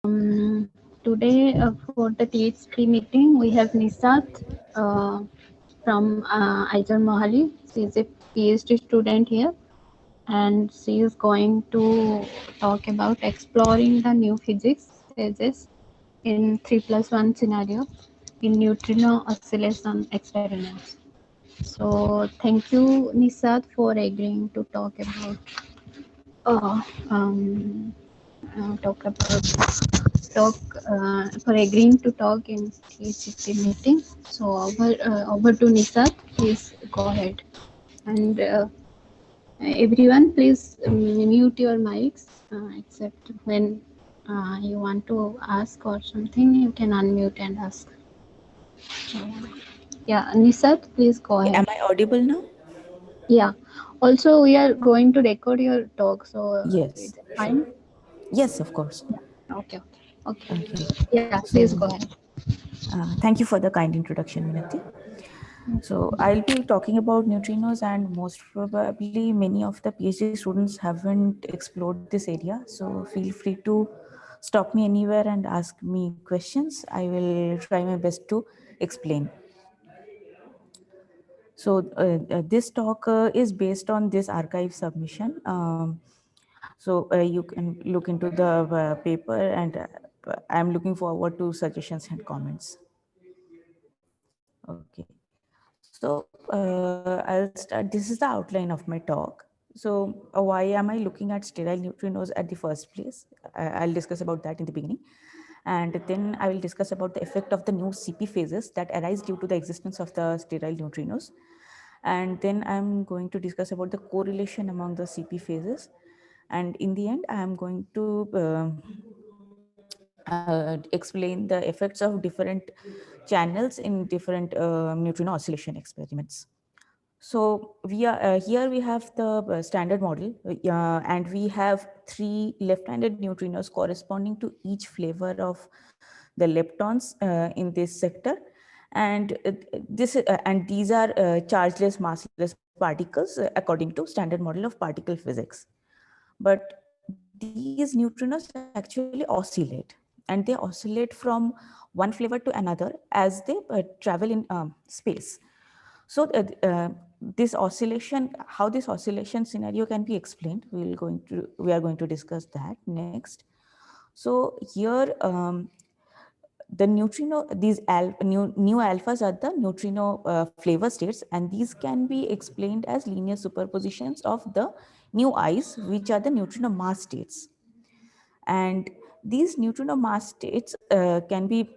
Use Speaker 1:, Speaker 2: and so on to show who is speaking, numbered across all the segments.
Speaker 1: Today for the THP meeting, we have Nisat from Aijar Mohali. She is a PhD student here, and she is going to talk about exploring the new physics stages in 3+1 scenario in neutrino oscillation experiments. So, thank you, Nisat, for agreeing to uh, um, talk about talk for agreeing to talk in TCT meeting. So over to Nisat, please go ahead. And everyone, please mute your mics except when you want to ask or something. You can unmute and ask. So, yeah, Nisat, please go
Speaker 2: Am
Speaker 1: ahead.
Speaker 2: I audible now?
Speaker 1: Yeah. Also, we are going to record your talk, so
Speaker 2: Yes.
Speaker 1: it's fine.
Speaker 2: Yes, of course.
Speaker 1: Okay. Okay.
Speaker 2: Okay.
Speaker 1: Yeah. Please go
Speaker 2: So,
Speaker 1: ahead.
Speaker 2: thank you for the kind introduction, Minati. So, I'll be talking about neutrinos, and most probably many of the PhD students haven't explored this area. So, feel free to stop me anywhere and ask me questions. I will try my best to explain. So, this talk is based on this archive submission. So you can look into the paper, and I'm looking forward to suggestions and comments. Okay. So I'll start. This is the outline of my talk. So why am I looking at sterile neutrinos at the first place? I'll discuss about that in the beginning. And then I will discuss about the effect of the new CP phases that arise due to the existence of the sterile neutrinos. And then I'm going to discuss about the correlation among the CP phases. And in the end, I am going to explain the effects of different channels in different neutrino oscillation experiments. So we are here we have the standard model, and we have three left-handed neutrinos corresponding to each flavor of the leptons in this sector, and these are chargeless, massless particles according to standard model of particle physics. But these neutrinos actually oscillate, and they oscillate from one flavor to another as they travel in space. So this oscillation, how this oscillation scenario can be explained, we are going to discuss that next. So here the neutrino, new alphas are the neutrino flavor states, and these can be explained as linear superpositions of the new i's, which are the neutrino mass states. And these neutrino mass states uh, uh, can be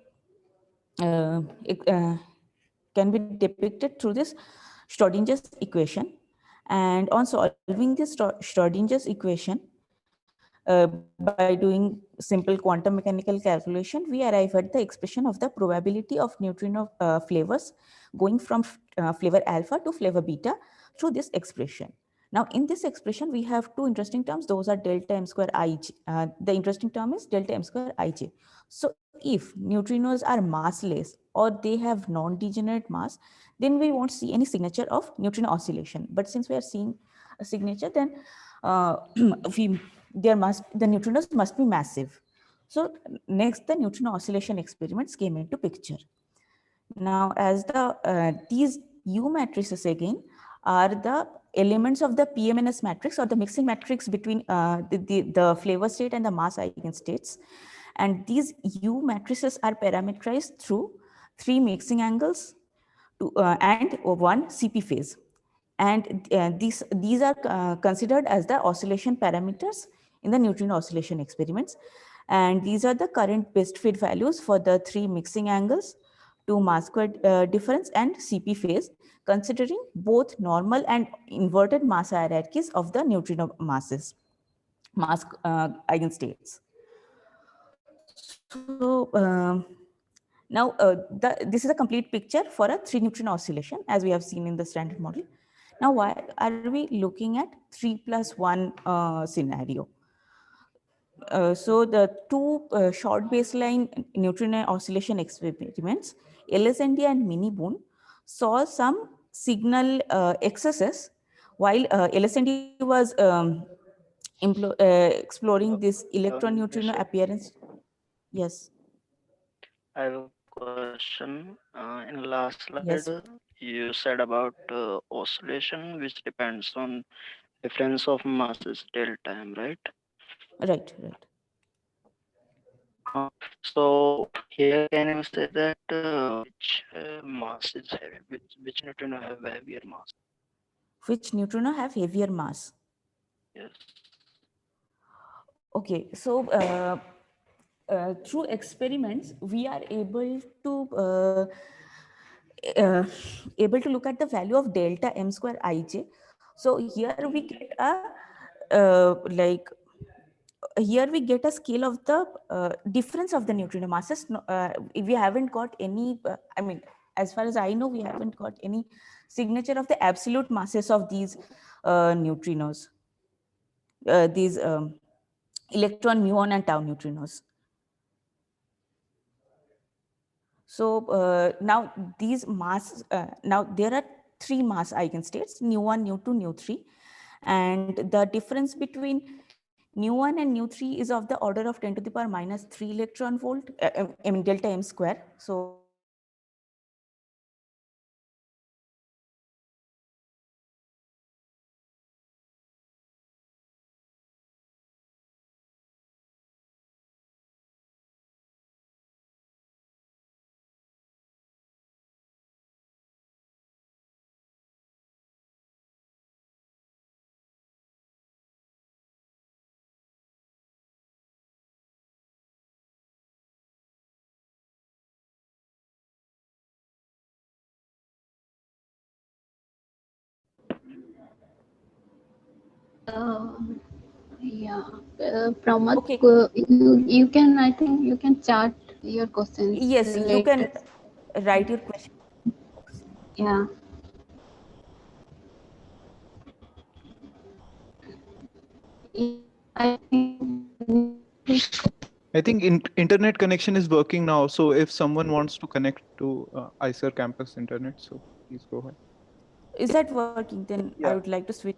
Speaker 2: depicted through this Schrodinger's equation. And on solving this Schrodinger's equation, by doing simple quantum mechanical calculation, we arrive at the expression of the probability of neutrino flavors going from flavor alpha to flavor beta through this expression. Now, in this expression, we have two interesting terms. Those are delta m square ij. The interesting term is delta m square ij. So, if neutrinos are massless or they have non-degenerate mass, then we won't see any signature of neutrino oscillation. But since we are seeing a signature, then uh, we the neutrinos must be massive. So next, the neutrino oscillation experiments came into picture. Now, as these U matrices again are the elements of the PMNS matrix, or the mixing matrix between the flavor state and the mass eigenstates. And these U matrices are parameterized through three mixing angles and one CP phase. And these are considered as the oscillation parameters in the neutrino oscillation experiments. And these are the current best fit values for the three mixing angles, two mass square difference, and CP phase, considering both normal and inverted mass hierarchies of the neutrino mass eigenstates. So now this is a complete picture for a three neutrino oscillation, as we have seen in the standard model. Now, why are we looking at 3+1 scenario? So the two short baseline neutrino oscillation experiments, LSND and Mini-Boon, saw some signal excesses while LSND was exploring this electron neutrino appearance. Yes.
Speaker 3: I have a question. In last slide,
Speaker 2: Yes.
Speaker 3: you said about oscillation, which depends on difference of masses delta m, right?
Speaker 2: Right. Right.
Speaker 3: Uh, so here, can you say that which mass is heavy, which neutrino have heavier mass?
Speaker 2: Which neutrino have heavier mass?
Speaker 3: Yes.
Speaker 2: Okay. So through experiments, we are uh, able to look at the value of delta m square ij. So here we get a like here we get a scale of the difference of the neutrino masses. We haven't got any, I mean, as far as I know, we haven't got any signature of the absolute masses of these neutrinos, these electron, muon, and tau neutrinos. So now these mass, now there are three mass eigenstates, nu1, nu2, nu3. And the difference between nu1 and nu3 is of the order of 10 to the power minus 3 electron volt, I mean delta m square. So
Speaker 1: Uh, yeah, Pramod,
Speaker 2: okay,
Speaker 1: you can, I think you can chat your questions
Speaker 2: yes, you can
Speaker 1: later.
Speaker 2: write your question.
Speaker 1: Yeah. I think
Speaker 4: I think internet connection is working now. So if someone wants to connect to ICER campus internet, so please go ahead.
Speaker 2: Is that working? Then I
Speaker 4: Yeah.
Speaker 2: would like to switch.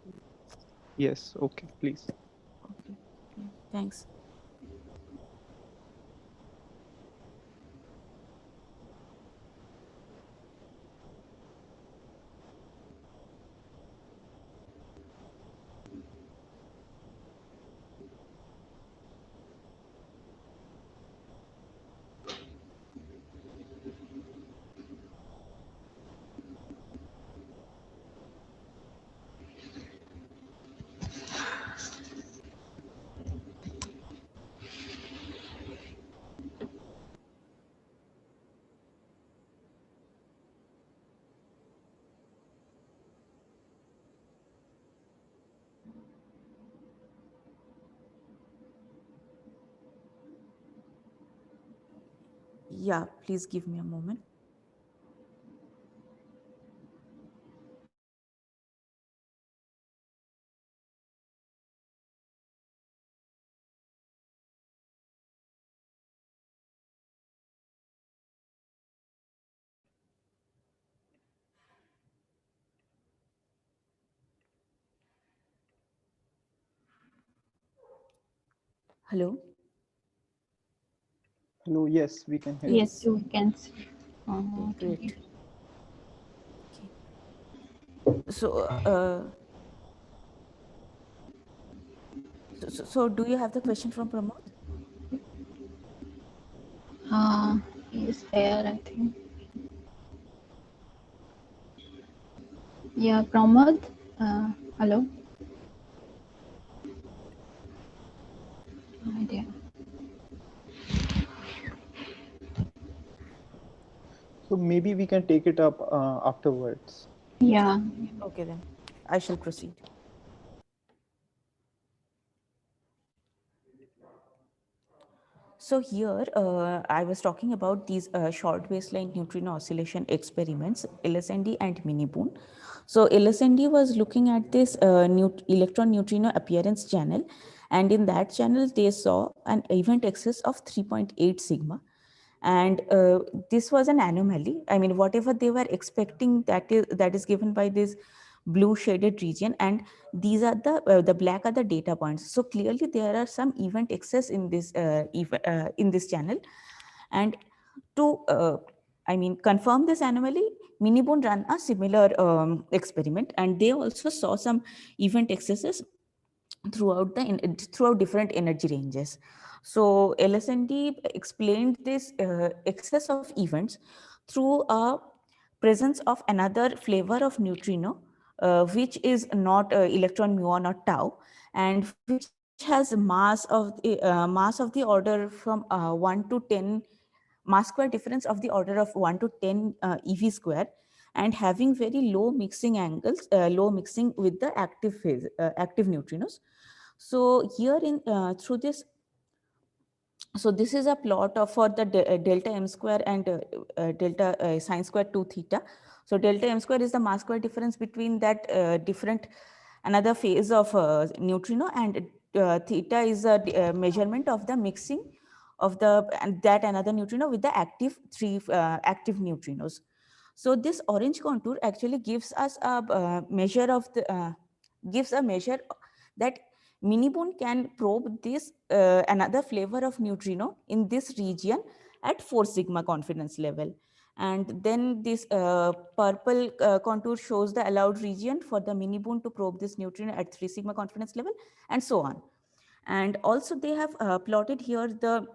Speaker 4: Yes. Okay. Please.
Speaker 2: Okay, yeah, thanks. Yeah, please give me a moment. Hello.
Speaker 4: Hello. Yes, we can hear you.
Speaker 1: yes, you can see.
Speaker 2: Okay,
Speaker 1: Okay.
Speaker 2: great. Okay. So, so do you have the question from Pramod?
Speaker 1: He's there, I think. Yeah, Pramod. Hello. Idea.
Speaker 4: So maybe we can take it up afterwards.
Speaker 1: Yeah.
Speaker 2: Okay, then I shall proceed. So here I was talking about these short baseline neutrino oscillation experiments, LSND and Miniboon. So LSND was looking at this electron neutrino appearance channel, and in that channel they saw an event excess of 3.8 sigma. And this was an anomaly. I mean, whatever they were expecting, that is given by this blue shaded region, and these are the black are the data points. So clearly there are some event excess in this in this channel. And to confirm this anomaly, Minibone ran a similar experiment, and they also saw some event excesses throughout throughout different energy ranges. So LSND explained this excess of events through a presence of another flavor of neutrino, which is not electron muon or tau, and which has mass of the order from 1 to 10, mass square difference of the order of 1 to 10 eV square, and having very low mixing angles, low mixing with the active phase, active neutrinos. So here in through this, so this is a plot of for the delta m square and delta sine square 2 theta. So delta m square is the mass square difference between that different another phase of neutrino, and theta is a measurement of the mixing of the that another neutrino with the active active neutrinos. So this orange contour actually gives us a measure of the gives a measure that Minibone can probe this another flavor of neutrino in this region at 4 sigma confidence level. And then this purple contour shows the allowed region for the Minibone to probe this neutrino at 3 sigma confidence level, and so on. And also they have plotted here the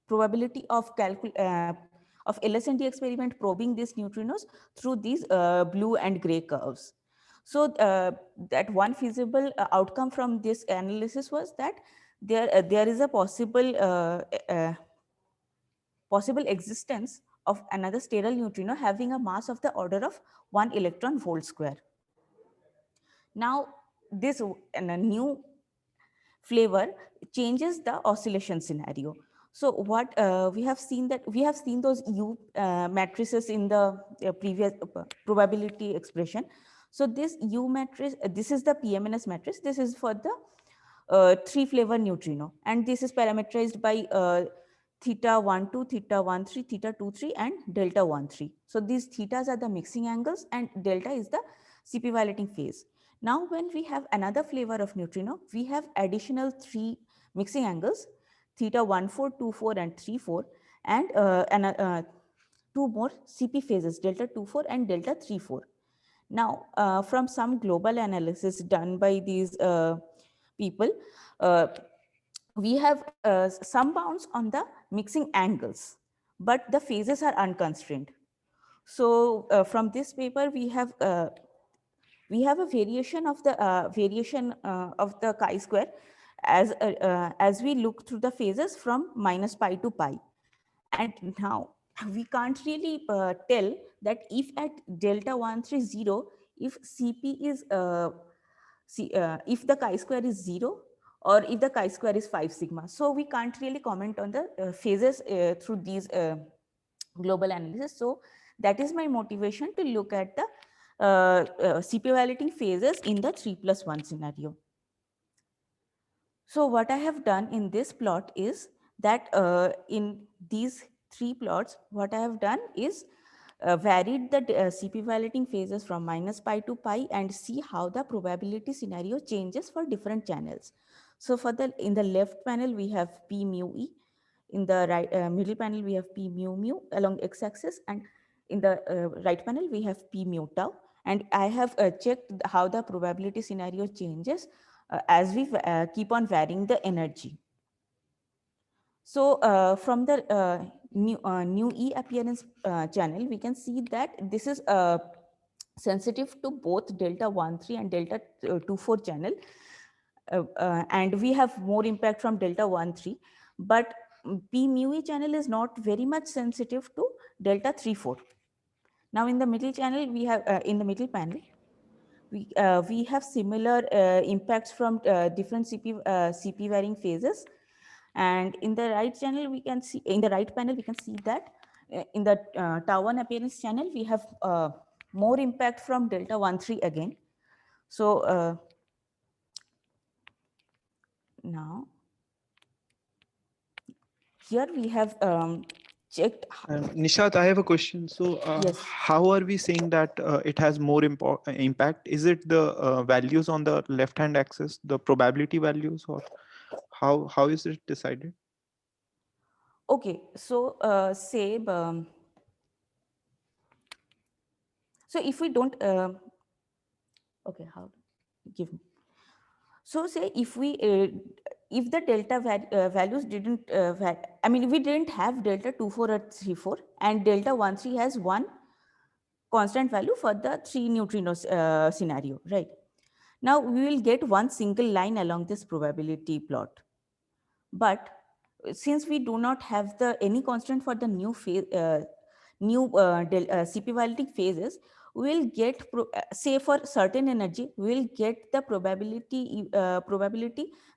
Speaker 2: probability of LSND experiment probing these neutrinos through these blue and gray curves. So that one feasible outcome from this analysis was that there is a possible existence of another sterile neutrino having a mass of the order of 1 electron volt square. Now this a new flavor changes the oscillation scenario. So what we have seen those U matrices in the previous probability expression. So this U matrix, this is the PMNS matrix. This is for the 3 flavor neutrino, and this is parameterized by theta 12, theta 13, theta 23, and delta 13. So these thetas are the mixing angles, and delta is the CP violating phase. Now, when we have another flavor of neutrino, we have additional 3 mixing angles, theta 14, 24, and 34, and 2 more CP phases, delta 24 and delta 34. Now, from some global analysis done by these people, we have some bounds on the mixing angles, but the phases are unconstrained. So from this paper, we have a variation of the chi-square as we look through the phases from minus pi to pi. And now we can't really tell that if at delta 130, if CP is if the chi-square is 0, or if the chi-square is 5 sigma. So we can't really comment on the phases through these global analysis. So that is my motivation to look at the CP violating phases in the 3+1 scenario. So what I have done in this plot is that in these 3 plots, what I have done is varied the CP violating phases from minus pi to pi, and see how the probability scenario changes for different channels. So for in the left panel, we have P mu E. In the right middle panel, we have P mu mu along x-axis, and in the right panel, we have P mu tau. And I have checked how the probability scenario changes as we keep on varying the energy. So from the new E appearance channel, we can see that this is sensitive to both delta 13 and delta 24 channel. And we have more impact from delta 13, but P mu E channel is not very much sensitive to delta 34. Now in the middle channel, we have in the middle panel, we have similar impacts from different CP varying phases. And in the right channel, we can see, in the right panel, we can see that in the tau 1 appearance channel, we have more impact from delta 13 again. So now here we have checked.
Speaker 4: Nishat, I have a question. So,
Speaker 2: Yes.
Speaker 4: how are we saying that it has more impact? Is it the values on the left-hand axis, the probability values, or how is it decided?
Speaker 2: Okay, so say, so if we don't, okay, how, give me. So say if we, if the delta values didn't, I mean, we didn't have delta 24 or 34, and delta 13 has one constant value for the 3 neutrinos scenario, right? Now we will get one single line along this probability plot. But since we do not have the any constant for the new phase, CP validating phases, we will get say for certain energy, we will get the probability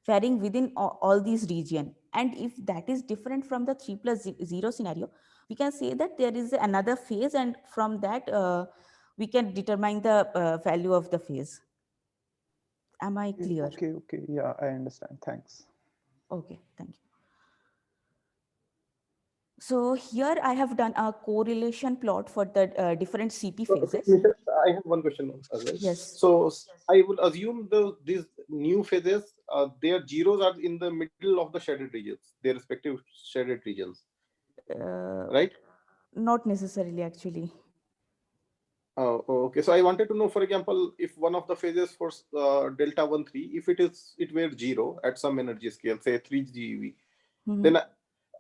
Speaker 2: varying within all these region. And if that is different from the 3+0 scenario, we can say that there is another phase, and from that we can determine the value of the phase. Am I clear?
Speaker 4: Okay, yeah, I understand. Thanks.
Speaker 2: Okay, thank you. So here I have done a correlation plot for the different CP phases.
Speaker 5: Okay, Nishat, I have one question as well.
Speaker 2: Yes.
Speaker 5: So I will assume these new phases, their zeros are in the middle of the shaded regions, their respective shaded regions, right?
Speaker 2: Not necessarily, actually.
Speaker 5: Oh, okay. So I wanted to know, for example, if one of the phases for delta 13, if it were 0 at some energy scale, say 3 GeV, then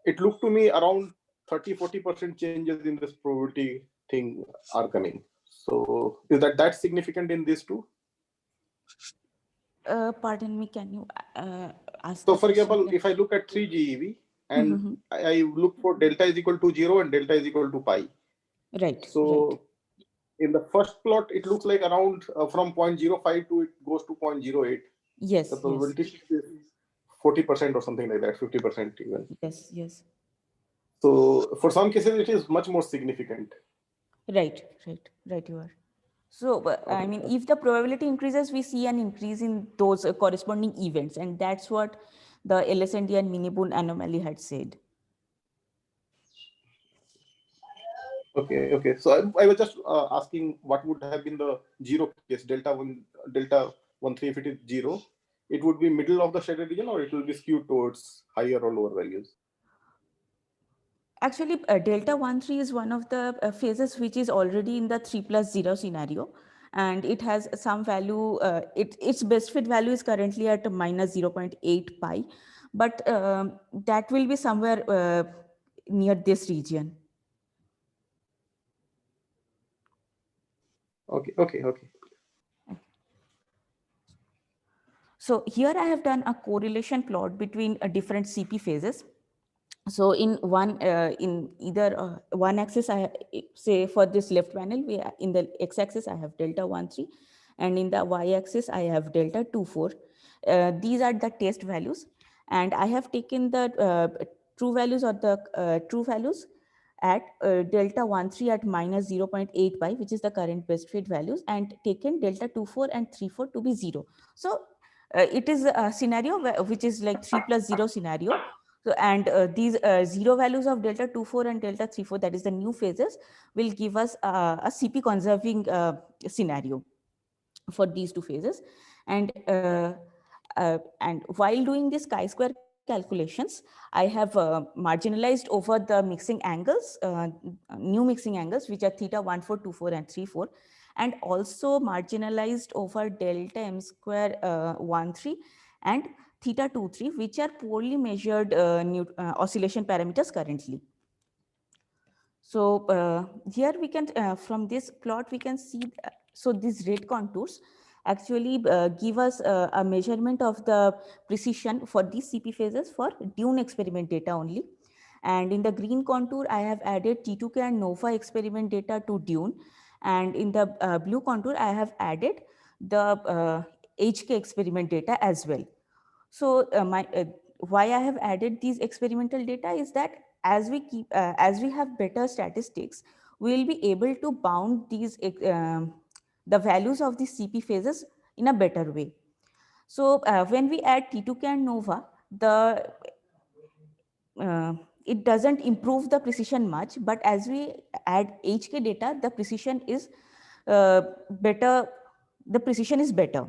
Speaker 5: it looked to me around 30-40% changes in this probability thing are coming. So is that significant in this too?
Speaker 2: Pardon me, can you ask?
Speaker 5: So for example, if I look at 3 GeV and I look for delta is equal to 0 and delta is equal to pi.
Speaker 2: Right.
Speaker 5: So
Speaker 2: right.
Speaker 5: in the first plot, it looks like around from 0.05 to it goes to 0.08.
Speaker 2: Yes.
Speaker 5: The probability is 40% or something like that, 50% even.
Speaker 2: Yes. Yes.
Speaker 5: So for some cases, it is much more significant.
Speaker 2: Right. You are. So, I mean, if the probability increases, we see an increase in those corresponding events. And that's what the LSND and Mini-Boone anomaly had said.
Speaker 5: Okay. So I was just asking what would have been the zero case, delta 13, if it is 0, it would be middle of the shaded region or it will be skewed towards higher or lower values?
Speaker 2: Actually, delta 13 is one of the phases which is already in the 3+0 scenario. And it has some value, its best fit value is currently at minus 0.8 pi. But that will be somewhere near this region.
Speaker 5: Okay.
Speaker 2: So here I have done a correlation plot between different CP phases. So in either one axis, I say for this left panel, in the x-axis I have delta 13, and in the y-axis I have delta 24. These are the test values, and I have taken the true values or the true values at delta 13 at minus 0.8 pi, which is the current best fit values, and taken delta 24 and 34 to be 0. So it is a scenario which is like 3+0 scenario. So, and these 0 values of delta 24 and delta 34, that is the new phases, will give us a CP conserving scenario for these two phases. And while doing this chi-square calculations, I have marginalized over the mixing angles, new mixing angles, which are theta 14, 24, and 34, and also marginalized over delta m square 13 and theta 23, which are poorly measured oscillation parameters currently. So here we can, from this plot, we can see, so these red contours actually give us a measurement of the precision for these CP phases for Dune experiment data only. And in the green contour, I have added T2K and NOVA experiment data to Dune. And in the blue contour, I have added the HK experiment data as well. So why I have added these experimental data is that as we have better statistics, we will be able to bound these the values of the CP phases in a better way. So when we add T2K and NOVA, it doesn't improve the precision much, but as we add HK data, the precision is better. The precision is better,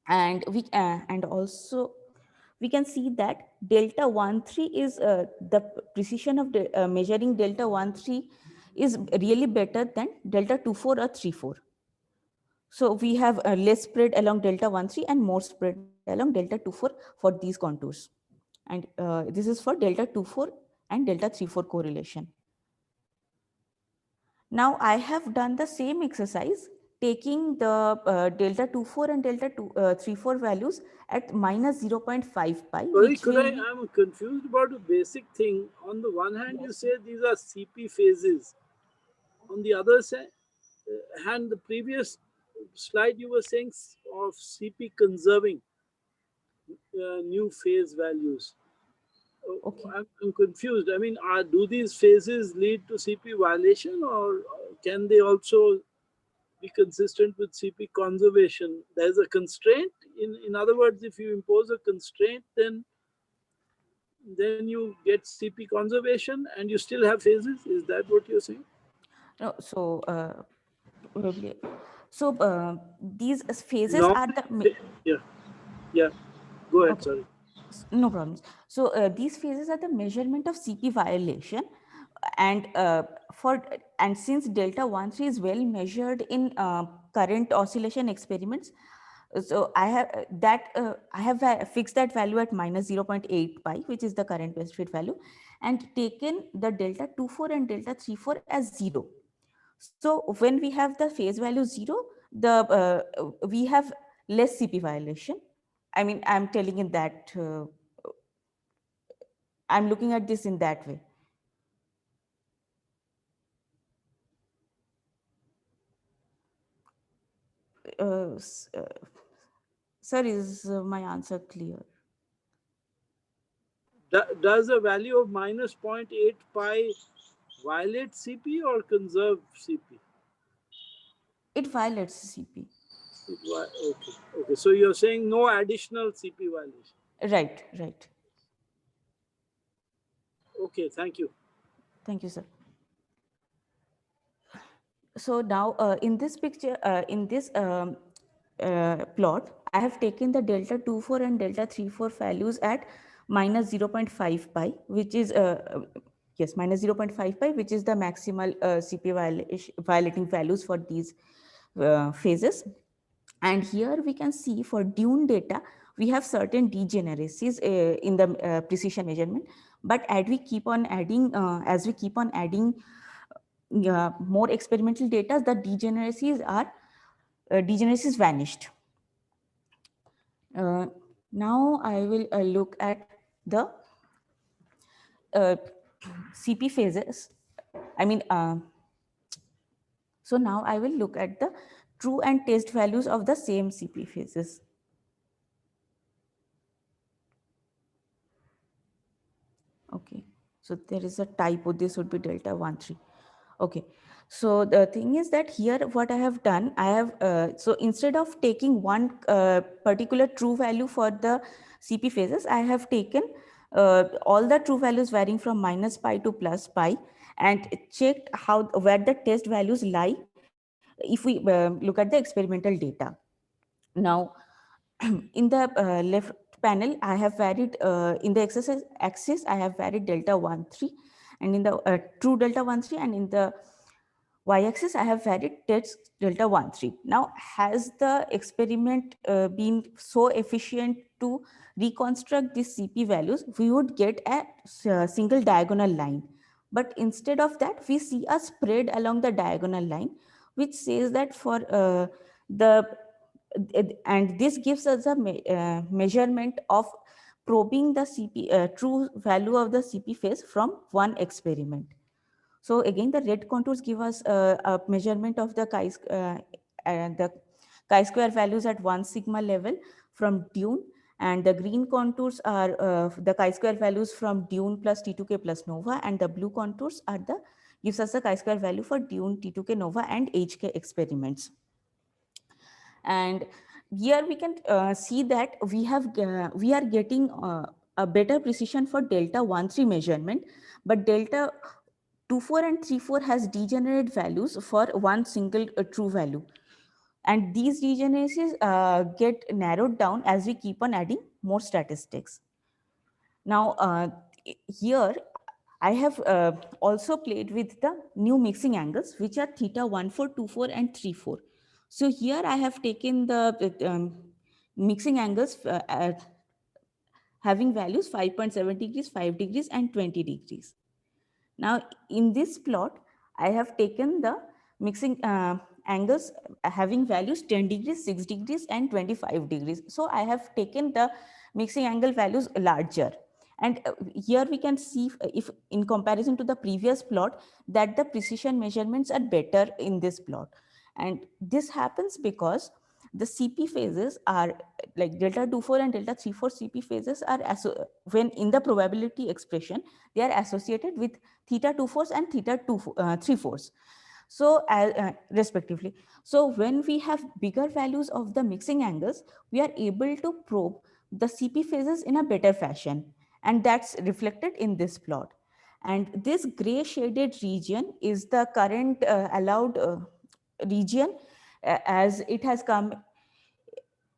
Speaker 2: and also we can see that delta 1,3 is the precision of measuring delta 1,3 is really better than delta 2,4 or 3,4. So we have less spread along delta 1,3 and more spread along delta 2,4 for these contours. And this is for delta 2,4 and delta 3,4 correlation. Now I have done the same exercise, taking the delta 2,4 and delta 3,4 values at minus 0.5 pi.
Speaker 6: Sorry, I'm confused about a basic thing. On the one hand, you say these are CP phases. On the other hand, the previous slide you were saying of CP conserving new phase values.
Speaker 2: Okay.
Speaker 6: I'm confused. I mean, do these phases lead to CP violation, or can they also be consistent with CP conservation? There's a constraint. In other words, if you impose a constraint, then you get CP conservation and you still have phases. Is that what you're saying?
Speaker 2: No, so probably. So these phases
Speaker 6: No,
Speaker 2: are the
Speaker 6: yeah. Go ahead.
Speaker 2: okay.
Speaker 6: Sorry.
Speaker 2: No problems. So these phases are the measurement of CP violation, and since delta 1,3 is well measured in current oscillation experiments, so I have fixed that value at minus 0.8 pi, which is the current best fit value, and taken the delta 2,4 and delta 3,4 as 0. So when we have the phase value 0, we have less CP violation. I mean, I'm telling in that, I'm looking at this in that way. Sir, is my answer clear?
Speaker 6: Does a value of minus 0.8 pi violate CP or conserve CP?
Speaker 2: It violates CP.
Speaker 6: Okay. So you're saying no additional CP violation.
Speaker 2: Right.
Speaker 6: Okay, thank you.
Speaker 2: Thank you, sir. So now in this picture, in this plot, I have taken the delta 2,4 and delta 3,4 values at minus 0.5 pi, which is minus 0.5 pi, which is the maximal CP violating values for these phases. And here we can see for dune data, we have certain degeneracies in the precision measurement. But as we keep on adding, more experimental data, the degeneracies vanished. Now I will look at the CP phases. So now I will look at the true and test values of the same CP phases. Okay, so there is a typo. This would be delta 1,3. Okay, so the thing is that here what I have done, I have, so instead of taking one particular true value for the CP phases, I have taken all the true values varying from minus pi to plus pi and checked where the test values lie if we look at the experimental data. Now, in the left panel, I have varied, in the exercise axis, I have varied delta 1,3, and in the true delta 1,3, and in the y-axis, I have varied test delta 1,3. Now, has the experiment been so efficient to reconstruct these CP values? We would get a single diagonal line. But instead of that, we see a spread along the diagonal line, which says that for and this gives us a measurement of probing the CP, true value of the CP phase from one experiment. So again, the red contours give us a measurement of the chi-square values at 1 sigma level from dune, and the green contours are the chi-square values from dune plus T2K plus nova, and the blue contours are gives us the chi-square value for dune, T2K nova, and HK experiments. And here we can see that we are getting a better precision for delta 1,3 measurement, but delta 2,4 and 3,4 has degenerate values for one single true value. And these degeneracies get narrowed down as we keep on adding more statistics. Now, here I have also played with the new mixing angles, which are theta 14, 24, and 34. So here I have taken the mixing angles having values 5.7 degrees, 5 degrees, and 20 degrees. Now, in this plot, I have taken the mixing angles having values 10 degrees, 6 degrees, and 25 degrees. So I have taken the mixing angle values larger. And here we can see, if in comparison to the previous plot, that the precision measurements are better in this plot. And this happens because the CP phases are like delta 24 and delta 34 CP phases are, when in the probability expression, they are associated with theta 24s and theta 34s. So respectively. So when we have bigger values of the mixing angles, we are able to probe the CP phases in a better fashion. And that's reflected in this plot. And this gray shaded region is the current allowed region as it has come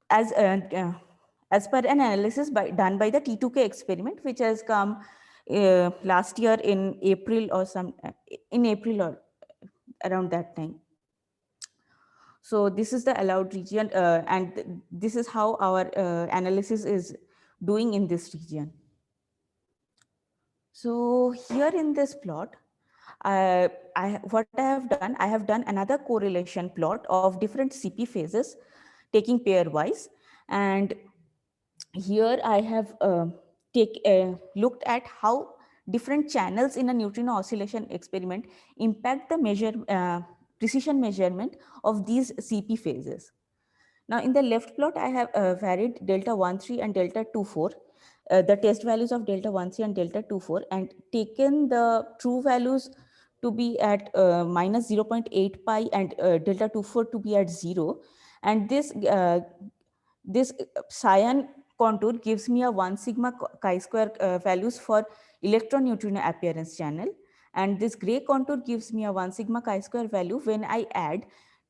Speaker 2: as per an analysis done by the T2K experiment, which has come last year in April or in April or around that time. So this is the allowed region, and this is how our analysis is doing in this region. So here in this plot, what I have done, I have done another correlation plot of different CP phases taking pairwise. And here I have looked at how different channels in a neutrino oscillation experiment impact the precision measurement of these CP phases. Now in the left plot, I have varied delta 13 and delta 24, the test values of delta 13 and delta 24, and taken the true values to be at minus 0.8 pi and delta 24 to be at 0. And this cyan contour gives me a 1 sigma chi-square values for electron neutrino appearance channel. And this gray contour gives me a 1 sigma chi-square value when I add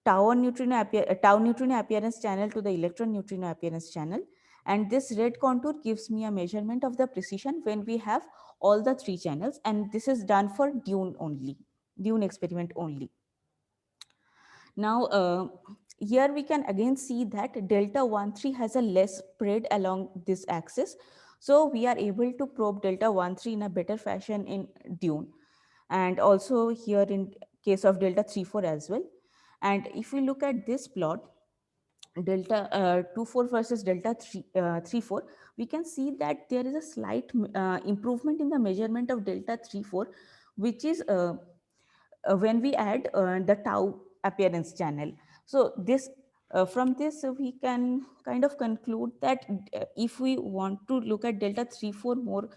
Speaker 2: tau neutrino appearance channel to the electron neutrino appearance channel. And this red contour gives me a measurement of the precision when we have all the three channels. And this is done for Dune experiment only. Now, here we can again see that delta 13 has a less spread along this axis. So we are able to probe delta 13 in a better fashion in Dune. And also here in case of delta 34 as well. And if we look at this plot, delta 24 versus delta 34, we can see that there is a slight improvement in the measurement of delta 34, which is when we add the tau appearance channel. So this from this we can kind of conclude that if we want to look at delta 34 more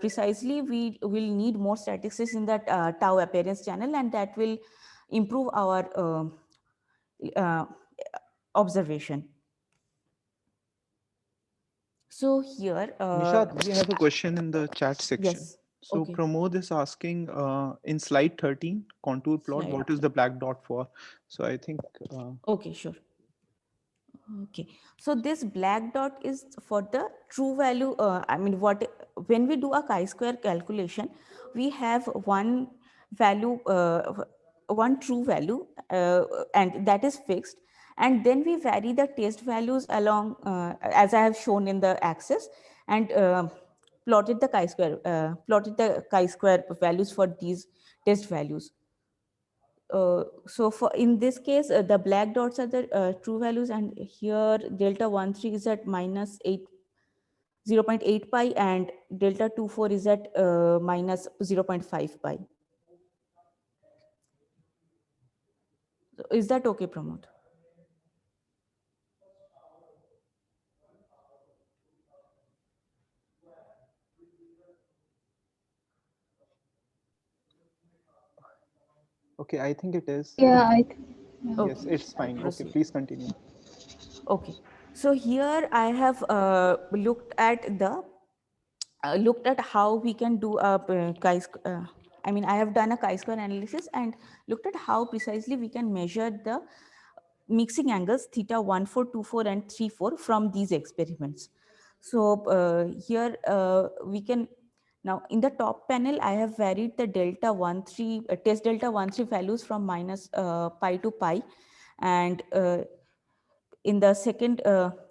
Speaker 2: precisely, we will need more statistics in that tau appearance channel, and that will improve our observation. So here,
Speaker 4: Nishad, we have a question in the chat section.
Speaker 2: yes.
Speaker 4: So
Speaker 2: Okay.
Speaker 4: Pramod is asking in slide 13 contour plot,
Speaker 2: Slide.
Speaker 4: what is the black dot for? So I think
Speaker 2: Okay, sure. Okay, so this black dot is for the true value. I mean, when we do a chi-square calculation, we have one value, one true value, and that is fixed. And then we vary the test values along, as I have shown in the axis, and plotted the chi-square values for these test values. So for in this case, the black dots are the true values, and here delta 13 is at minus 0.8 pi, and delta 24 is at minus 0.5 pi. So is that okay, Pramod?
Speaker 4: okay, I think it is.
Speaker 1: Yeah,
Speaker 4: Yes, it's fine. Okay,
Speaker 2: proceed.
Speaker 4: please continue.
Speaker 2: Okay, so here I have looked at the looked at how we can do a I have done a chi-square analysis and looked at how precisely we can measure the mixing angles theta 1424 and 34 from these experiments. So here we can, now in the top panel I have varied the delta 13 test delta 13 values from minus pi to pi, and in the second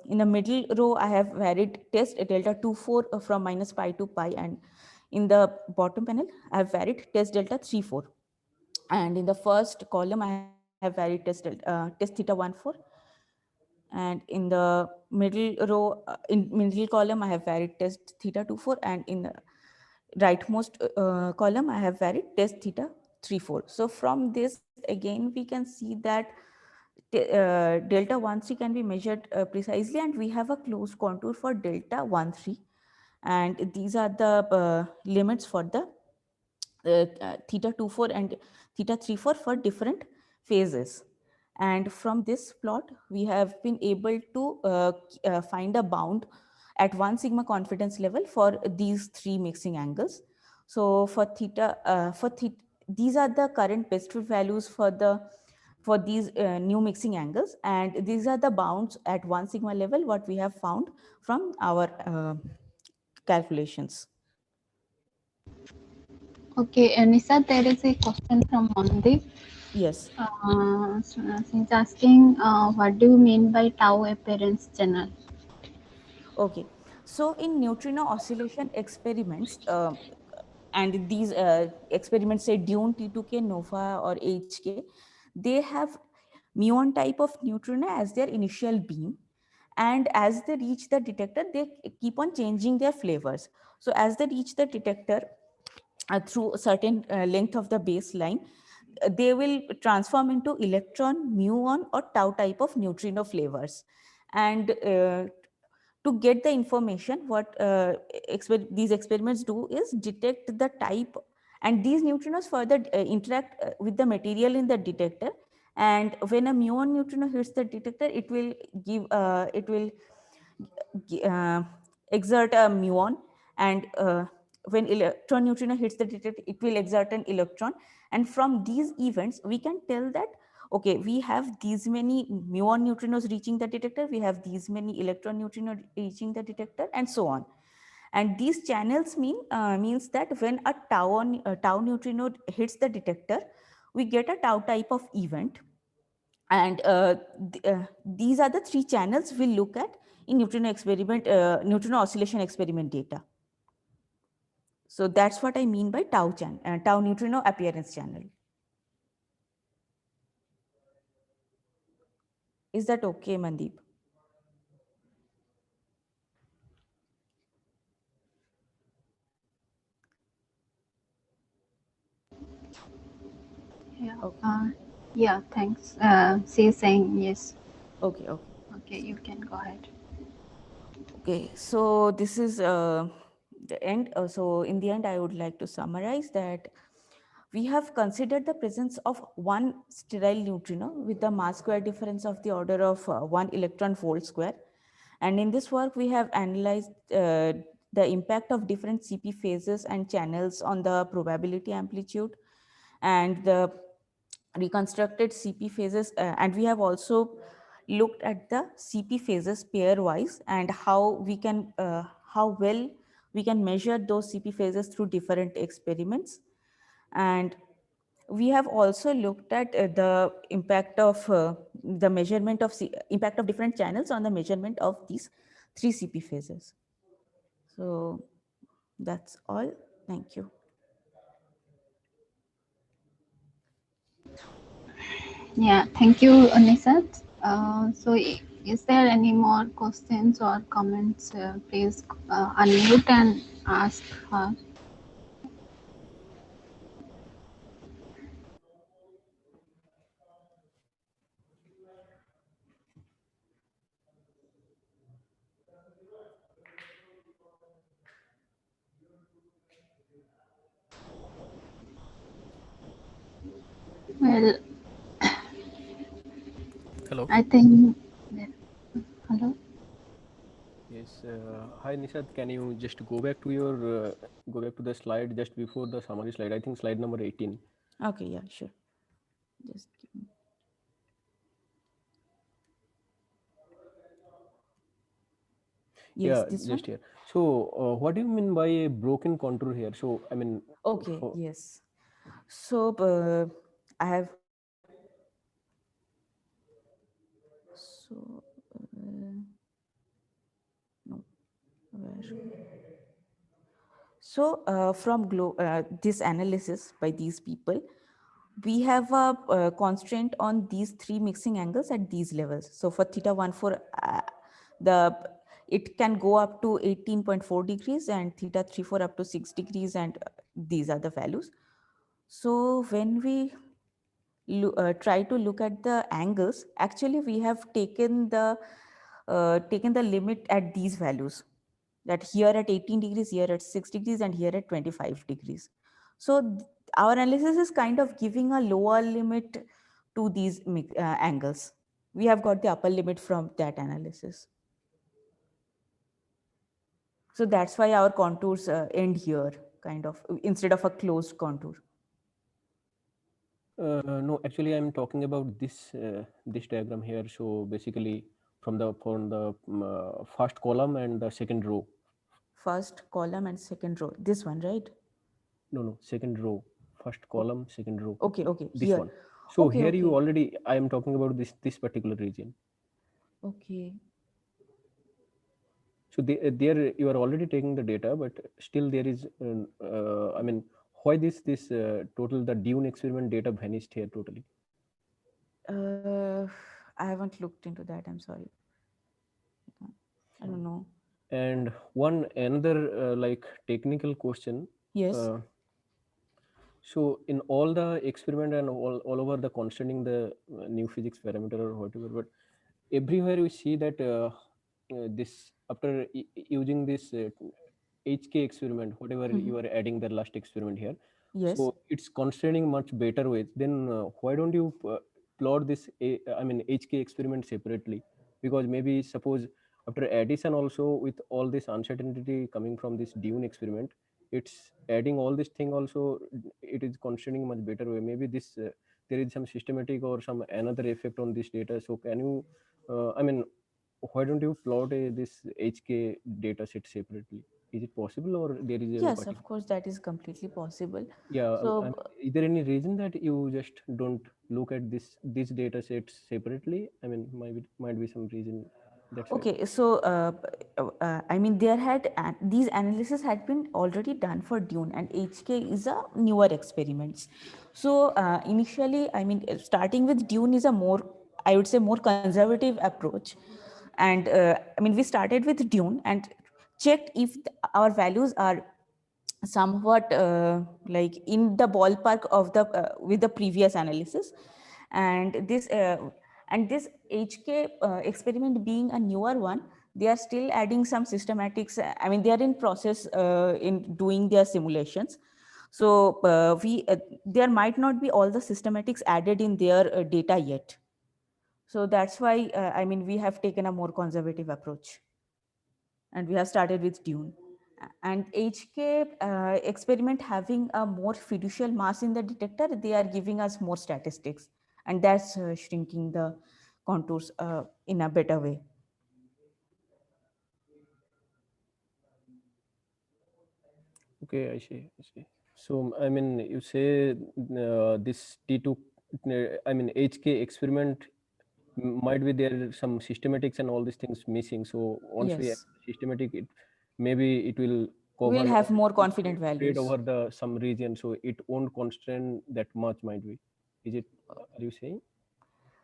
Speaker 2: in the middle row I have varied test delta 24 from minus pi to pi, and in the bottom panel I have varied test delta 34, and in the first column I have varied test theta 14, and in the middle row in middle column I have varied test theta 24, and in the rightmost column I have varied test theta 34. So from this again we can see that delta 13 can be measured precisely, and we have a closed contour for delta 13, and these are the limits for the theta 24 and theta 34 for different phases. And from this plot we have been able to find a bound at 1 sigma confidence level for these three mixing angles. So for these are the current best fit values for these new mixing angles, and these are the bounds at 1 sigma level what we have found from our calculations.
Speaker 1: Okay, Nisa, there is a question from Mandeep.
Speaker 2: Yes.
Speaker 1: She's asking, what do you mean by tau appearance channel?
Speaker 2: Okay, so in neutrino oscillation experiments, and these experiments say Dune, T2K, NOVA or HK, they have muon type of neutrino as their initial beam, and as they reach the detector they keep on changing their flavors. So as they reach the detector through a certain length of the baseline, they will transform into electron, muon or tau type of neutrino flavors. And to get the information, what these experiments do is detect the type, and these neutrinos further interact with the material in the detector, and when a muon neutrino hits the detector it will exert a muon, and when electron neutrino hits the detector it will exert an electron, and from these events we can tell that okay, we have these many muon neutrinos reaching the detector, we have these many electron neutrinos reaching the detector, and so on. And these channels means that when a tau neutrino hits the detector, we get a tau type of event, and these are the three channels we look at in neutrino oscillation experiment data. So that's what I mean by tau neutrino appearance channel. Is that okay, Mandeep?
Speaker 1: Yeah.
Speaker 2: Okay.
Speaker 1: Yeah, thanks. She's saying yes.
Speaker 2: Okay.
Speaker 1: Okay, you can go ahead.
Speaker 2: Okay, so this is the end. So in the end, I would like to summarize that we have considered the presence of one sterile neutrino with a mass square difference of the order of 1 electron volt square. And in this work, we have analyzed the impact of different CP phases and channels on the probability amplitude and the reconstructed CP phases. And we have also looked at the CP phases pairwise and how well we can measure those CP phases through different experiments. And we have also looked at the impact of the measurement of impact of different channels on the measurement of these three CP phases. So that's all. Thank you.
Speaker 1: Yeah, thank you, Nisat. So, is there any more questions or comments? Please unmute and ask her. Well,
Speaker 7: Hello.
Speaker 1: I think. Hello.
Speaker 7: Yes. Yes. Hi, Nishad. Can you just go back to your go back to the slide just before the summary slide? I think slide number 18.
Speaker 2: Okay, yeah, sure. Just give me. Yes,
Speaker 7: Yeah,
Speaker 2: this one.
Speaker 7: just here. So, what do you mean by a broken contour here? So, I mean,
Speaker 2: Okay,
Speaker 7: for,
Speaker 2: yes. So I have. So no, where? So from this analysis by these people, we have a constraint on these three mixing angles at these levels. So for theta 1 for the it can go up to 18.4 degrees and theta 3 4 up to 6 degrees, and these are the values. So when we try to look at the angles, actually we have taken the limit at these values, that here at 18 degrees, here at 6 degrees, and here at 25 degrees. So our analysis is kind of giving a lower limit to these angles. We have got the upper limit from that analysis. So that's why our contours end here, kind of, instead of a closed contour.
Speaker 7: no, actually, I'm talking about this diagram here. So basically, from the first column and the second row.
Speaker 2: First column and second row. This one, right?
Speaker 7: No, second row. First column, second row.
Speaker 2: Okay,
Speaker 7: This
Speaker 2: here.
Speaker 7: one. So
Speaker 2: Okay,
Speaker 7: here you
Speaker 2: okay.
Speaker 7: already. I am talking about this particular region.
Speaker 2: Okay.
Speaker 7: So there you are already taking the data, but still there is. I mean, why this total the Dune experiment data vanished here totally?
Speaker 2: I haven't looked into that. I'm sorry. I don't know.
Speaker 7: And one another like technical question.
Speaker 2: Yes.
Speaker 7: So in all the experiment and all over the constraining the new physics parameter or whatever, but everywhere we see that this after using this HK experiment, whatever you are adding the last experiment here,
Speaker 2: Yes.
Speaker 7: so it's constraining much better ways. Then why don't you plot this? I mean HK experiment separately, because maybe suppose after addition also with all this uncertainty coming from this Dune experiment, it's adding all this thing also, it is constraining much better way. Maybe this there is some systematic or some another effect on this data. So can you I mean, why don't you plot this HK data set separately? Is it possible, or there is no
Speaker 2: Yes,
Speaker 7: particular?
Speaker 2: of course, that is completely possible.
Speaker 7: Yeah,
Speaker 2: So
Speaker 7: is there any reason that you just don't look at these data sets separately? I mean, might be some reason. That's why.
Speaker 2: okay, so I mean, these analysis had been already done for Dune, and HK is a newer experiments. So initially, I mean, starting with Dune is a more, I would say, more conservative approach. And I mean, we started with Dune and checked if our values are somewhat like in the ballpark of the with the previous analysis, and this HK experiment being a newer one, they are still adding some systematics. I mean, they are in process in doing their simulations. So there might not be all the systematics added in their data yet. So that's why I mean, we have taken a more conservative approach, and we have started with Dune. And HK experiment having a more fiducial mass in the detector, they are giving us more statistics, and that's shrinking the contours in a better way.
Speaker 7: Okay, I see. I see. So I mean, you say this T2, I mean HK experiment might be there some systematics and all these things missing. So once we add
Speaker 2: Yes,
Speaker 7: systematic, maybe it will
Speaker 2: we'll
Speaker 7: cover
Speaker 2: have more
Speaker 7: it
Speaker 2: confident
Speaker 7: spread
Speaker 2: values.
Speaker 7: over the some region, so it won't constrain that much. Might be. Is it? Are you saying?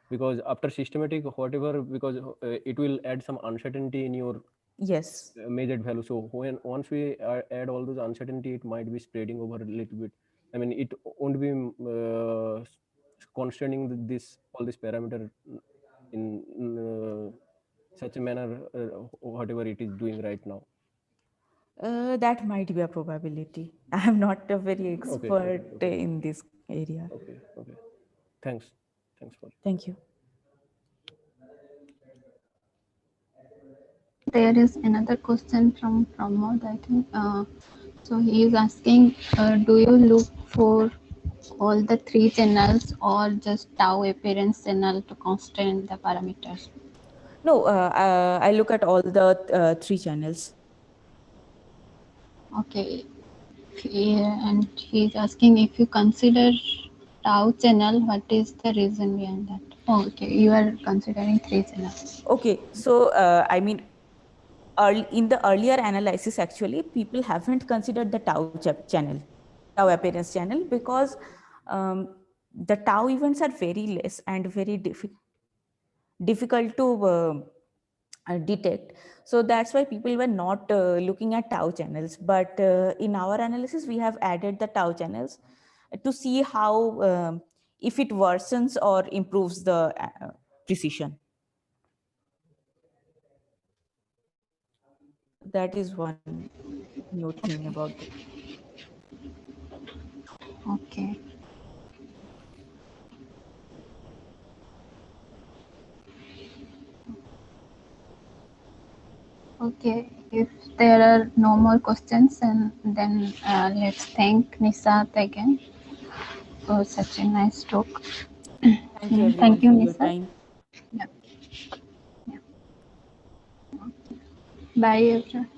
Speaker 7: Because after systematic, whatever, because it will add some uncertainty in your
Speaker 2: Yes,
Speaker 7: measured value. So when once we add all those uncertainty, it might be spreading over a little bit. I mean, it won't be constraining this all this parameter in such a manner, whatever it is doing right now.
Speaker 2: that might be a probability. I am not a very
Speaker 7: Okay, okay,
Speaker 2: expert
Speaker 7: okay,
Speaker 2: in this area.
Speaker 7: okay, okay. Thanks, thanks for.
Speaker 2: Thank you.
Speaker 1: there is another question from Pramod, I think. So he is asking, do you look for all the three channels or just tau appearance channel to constrain the parameters?
Speaker 2: No, I look at all the three channels.
Speaker 1: Okay. And he's asking if you consider tau channel, what is the reason behind that? Oh, okay, you are considering three channels.
Speaker 2: Okay, so I mean, in the earlier analysis, actually, people haven't considered the tau channel, tau appearance channel, because the tau events are very less and very difficult to detect. So that's why people were not looking at tau channels. But in our analysis, we have added the tau channels to see how, if it worsens or improves the precision. That is one new thing about it.
Speaker 1: Okay. Okay, if there are no more questions, and then let's thank Nisat again for such a nice talk.
Speaker 2: Thank you everyone
Speaker 1: Thank you,
Speaker 2: for your
Speaker 1: Nisat.
Speaker 2: time.
Speaker 1: Yeah. Yeah. Bye, everyone.